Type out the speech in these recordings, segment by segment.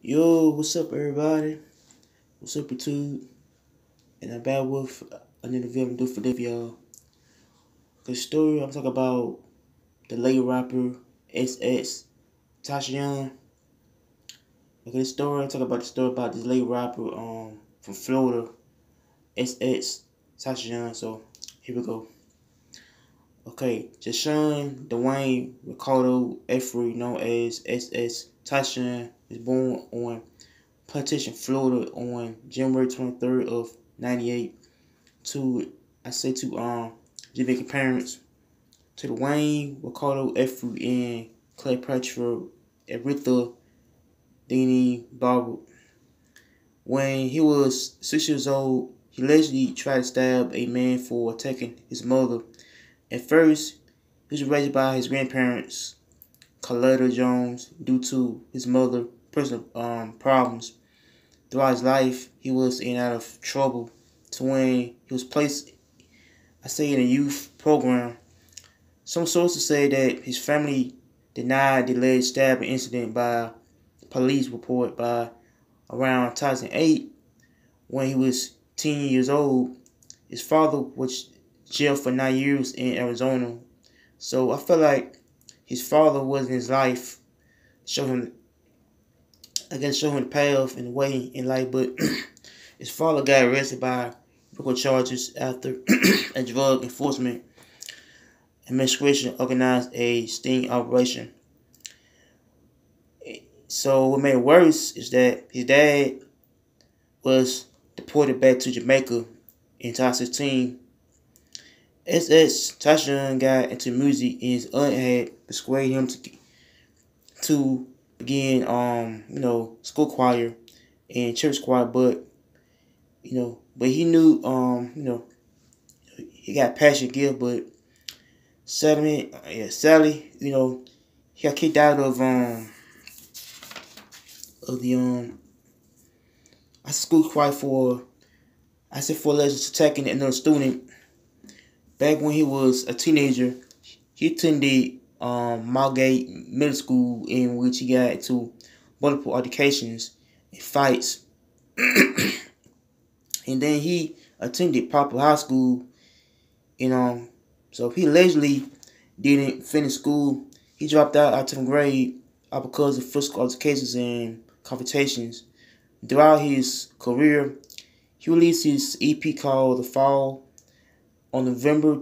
Yo, what's up, everybody? What's up, YouTube? And I'm back with another video I'm doing for y'all. The story I'm talking about the late rapper Xxxtentacion. Okay, the story I'm talking about this late rapper from Florida, Xxxtentacion. So here we go. Okay, Jashawn Dwayne Ricardo Efrey, known as Xxxtentacion, is born on Plantation, Florida on January 23rd of 98 to Jamaican parents, to the Wayne Ricardo Efru and Cleopatra Aretha Dini Barber. When he was 6 years old, he allegedly tried to stab a man for attacking his mother. At first, he was raised by his grandparents, Coletta Jones, due to his mother's personal problems. Throughout his life, he was in and out of trouble to when he was placed, in a youth program. Some sources say that his family denied the alleged stabbing incident by police report by around 2008. When he was 10 years old, his father was jailed for 9 years in Arizona. So I feel like his father was in his life, show him the path and the way in life, but his father got arrested by criminal charges after a drug enforcement administration organized a sting operation. So what made it worse is that his dad was deported back to Jamaica in 2016. Xxxtentacion got into music and his aunt had persuaded him to begin school choir and church choir, but he knew he got a passionate gift, but sadly, he got kicked out of the school choir for allegedly attacking another student. Back when he was a teenager, he attended Margate Middle School, in which he got into multiple altercations and fights. And then he attended Poplar High School, so he allegedly didn't finish school. He dropped out of 10th grade because of physical altercations and confrontations. Throughout his career, he released his EP called The Fall on November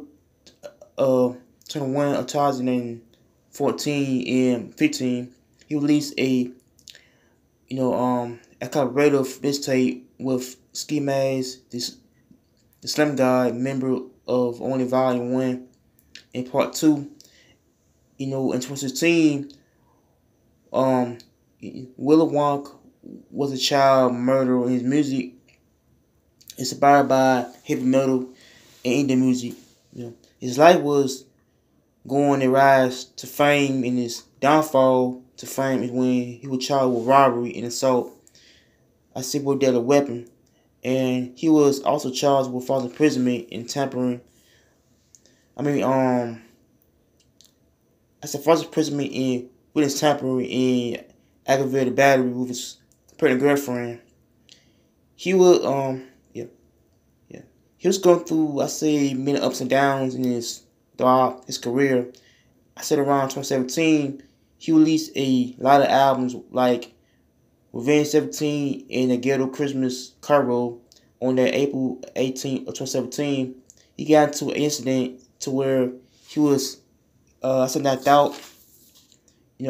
21 of 2014 and 15. He released a collaborative mixtape with Ski Mask, the Slim God, member of Only Volume 1 and Part 2. In 2016, Willow Wonk was a child murderer, and his music inspired by heavy metal and Indian music. His life was going to rise to fame, and his downfall to fame is when he was charged with robbery and assault, with a weapon, and he was also charged with false imprisonment and tampering. False imprisonment and witness tampering and aggravated battery with his pregnant girlfriend. He was he was going through many ups and downs throughout his career. Around 2017, he released a lot of albums like Revenge 17 and the Ghetto Christmas Carol. On that April 18th of 2017, he got into an incident to where he was knocked out.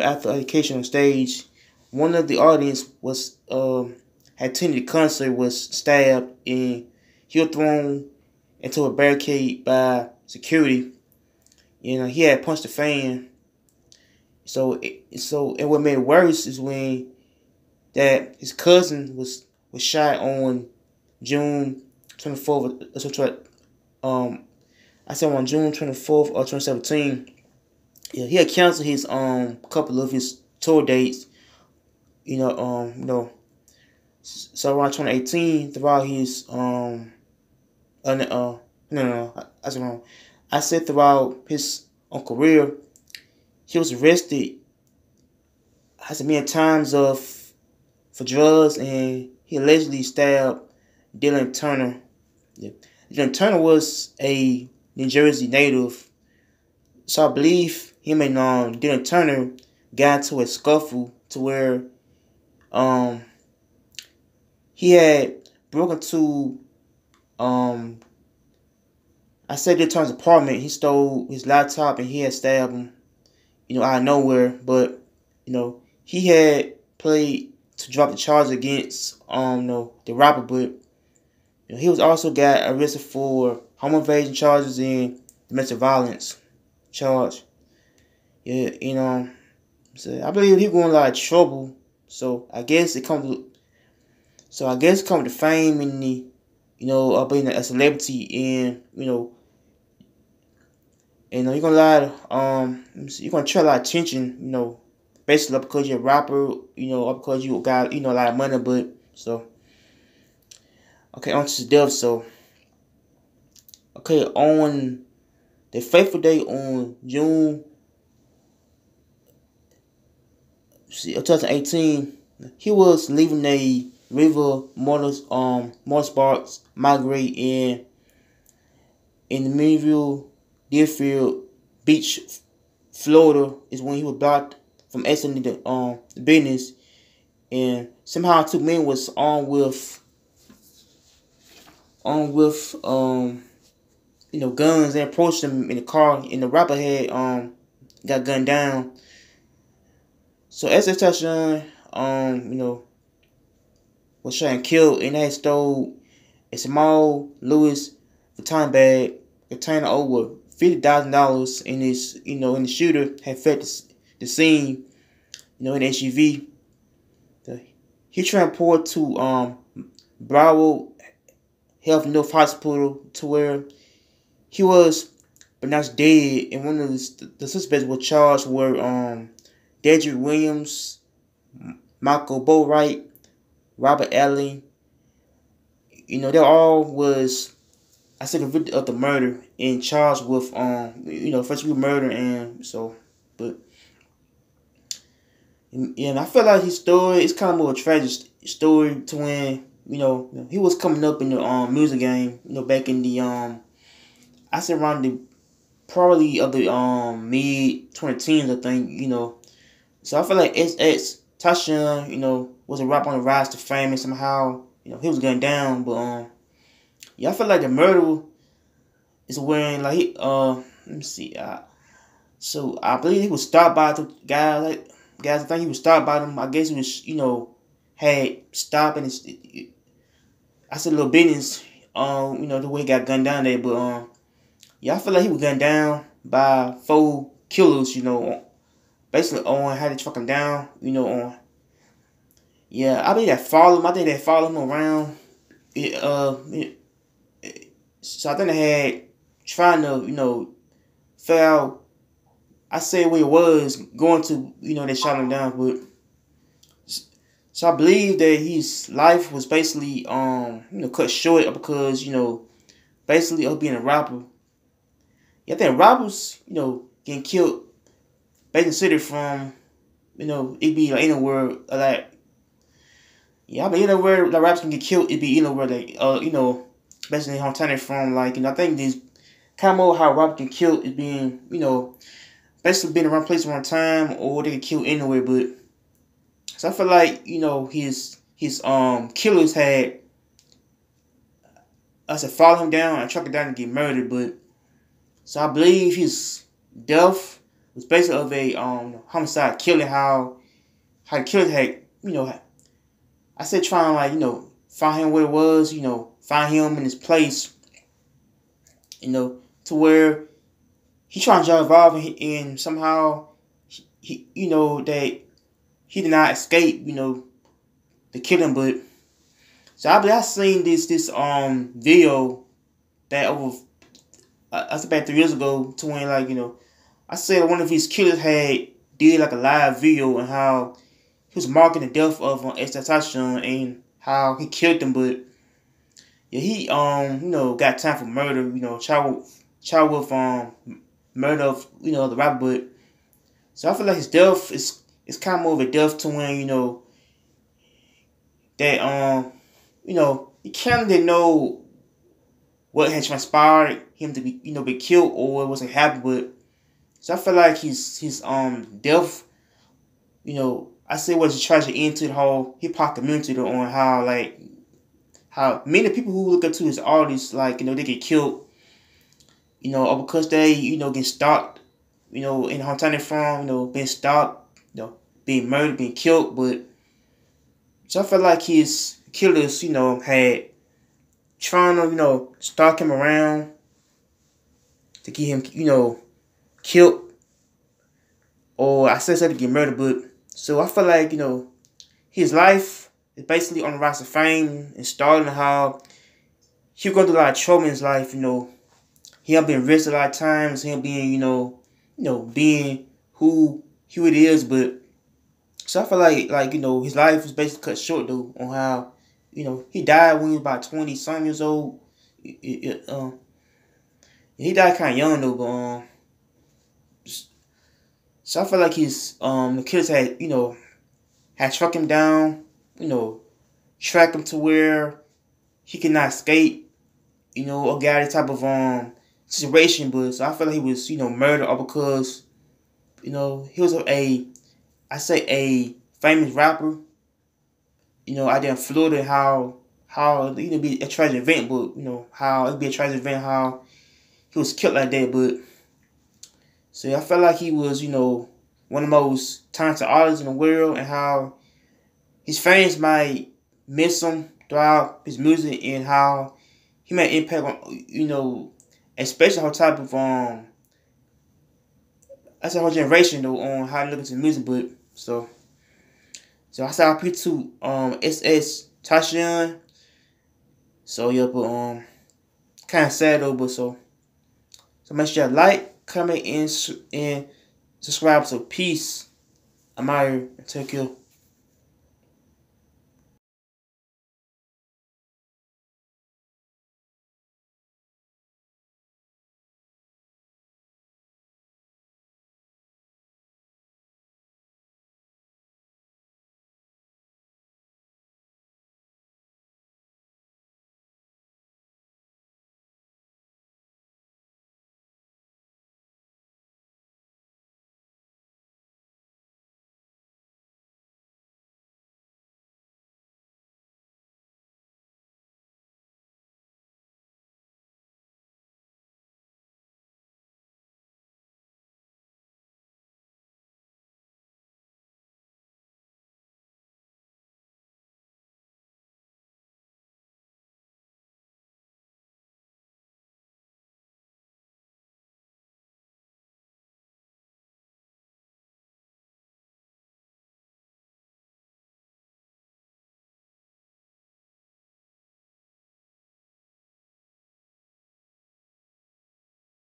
After education on stage, one of the audience had attended the concert, was stabbed, and he was thrown into a barricade by security. He had punched a fan. And what made it worse is when that his cousin was shot on June 24th. On June 24th of 2017. He had canceled his couple of his tour dates. So around 2018, throughout his that's wrong. I said throughout his career, he was arrested many times for drugs, and he allegedly stabbed Dylan Turner. Yeah. Dylan Turner was a New Jersey native, so I believe him and Dylan Turner got into a scuffle to where um he had broken to I said Dylan Turner's apartment. He stole his laptop and he had stabbed him, out of nowhere. But he had played to drop the charge against the rapper, but he was also got arrested for home invasion charges and domestic violence charge. Yeah, so I believe he going a lot of trouble. So I guess it comes to fame and being a celebrity, and you're gonna you're gonna attract a lot of attention, basically because you're a rapper, or because you got a lot of money. But so okay, on to the death. So okay, on the fateful day on June 2018, he was leaving a river motorsports migrate in the Midville Deerfield Beach, Florida, is when he was blocked from exiting the business, and somehow two men was on with guns and approached him in the car, and the rapper had got gunned down. So Xxxtentacion was shot and killed, and had stole a small Louis Vuitton bag containing over $50,000, and the shooter had fled the scene, in an SUV. He transported to Broward Health North Hospital, to where he was pronounced dead, and one of the suspects were charged were Dedrick Williams, Michael Boatwright, Robert Allen. They all was convicted of the murder and charged with first degree murder, and so, but and I feel like his story is kind of more a tragic story, to when he was coming up in the music game, back in the I said around the probably of the mid 2010s, I think, so I feel like Xxxtentacion, was a rapper on the rise to fame, and somehow he was going down, but I feel like the murder is when, like, let me see, so I believe he was stopped by the guys. I think he was stopped by them. I guess he was, had stopped, and I said little business, the way he got gunned down there, but I feel like he was gunned down by 4 killers, basically on how they track him down, on. Yeah, I think they followed him. I think they followed him around. So I think they had trying to, figure I say where he was going to, they shot him down, but so I believe that his life was basically cut short because, basically of being a rapper. Yeah, I think rappers, getting killed, they considered from, it be like anywhere, like, yeah, I mean, anywhere the rappers can get killed, it be anywhere they, basically hometown from, like, I think this kind of how rappers get killed is being, basically being around place around time, or they get killed anywhere. But so I feel like his killers had follow him down and track him down and get murdered. But so I believe his death was basically of a homicide killing. How the killers had I said trying to find him where it was, find him in his place, to where he trying to evolve, and somehow he that he did not escape, the killing. But so I seen this video that over I said back 3 years ago, to when I said one of his killers had did like a live video and how he was marking the death of Xxxtentacion and how he killed him. But yeah, he got time for murder, child with murder of the rapper. But so I feel like his death is kind of more of a death to when that he kind of didn't know what had transpired him to be be killed or what was happen, but so I feel like his death, I say was a tragic end to the whole hip hop community on how many people who look up to his artists they get killed, or because they get stalked, in the hometown they're from, being stalked, being murdered, being killed, but so I feel like his killers, had trying to, stalk him around to get him, killed, or I said something to get murdered, but so I feel like, his life is basically on the rise of fame and starting how he was going through a lot of trouble in his life, him being arrested a lot of times, him being, being who he really is, but so I feel like his life was basically cut short though on how he died when he was about 20-some years old. He died kind of young though, but so I feel like his the killers had struck him down, track him to where he could not escape, or got a type of situation. But so I feel like he was murdered all because he was a famous rapper. I didn't Florida how it be a tragic event, but how it'd be a tragic event how he was killed like that. But so I felt like he was one of the most talented artists in the world, and how his fans might miss him throughout his music, and how he made impact on especially how type of that's a whole generation though on how to look into music. But so I saw P to Xxxtentacion. So yeah, but kind of sad though. But so make sure you like, comment, and subscribe. So peace. I'm out here. Take care.